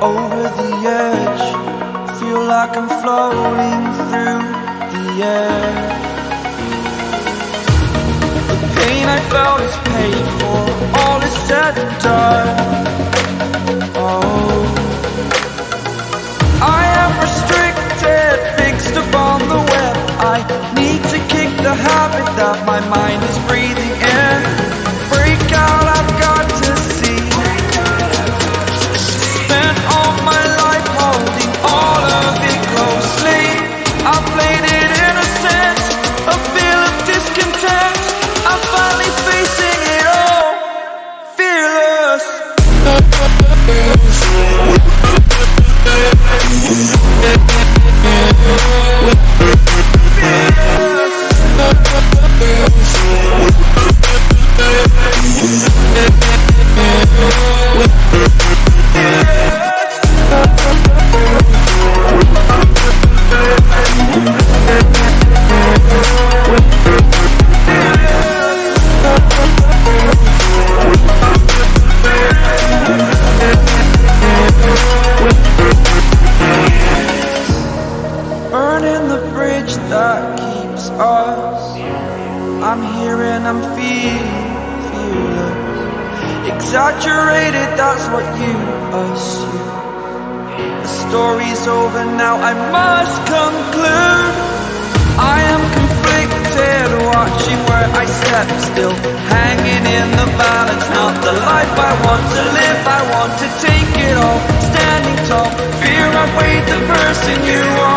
Over the edge, feel like I'm floating through the air. The pain I felt is paid for, all is said and done. Oh, I am restricted, fixed upon the web. I need to kick the habit that my mind is breathing in. Break out, I've got to see. Spent all my life holding all of it closely. I played it innocent, a feel of discontent. I'm finally facing it all, fearless. Burning the bridge that keeps us. I'm here and I'm feeling fearless. Exaggerated, that's what you assume. The story's over now, I must conclude. I am conflicted, watching where I step still, hanging in the balance. Not the life I want to live, I want to take it all. Standing tall, fear I've weighed the person you are.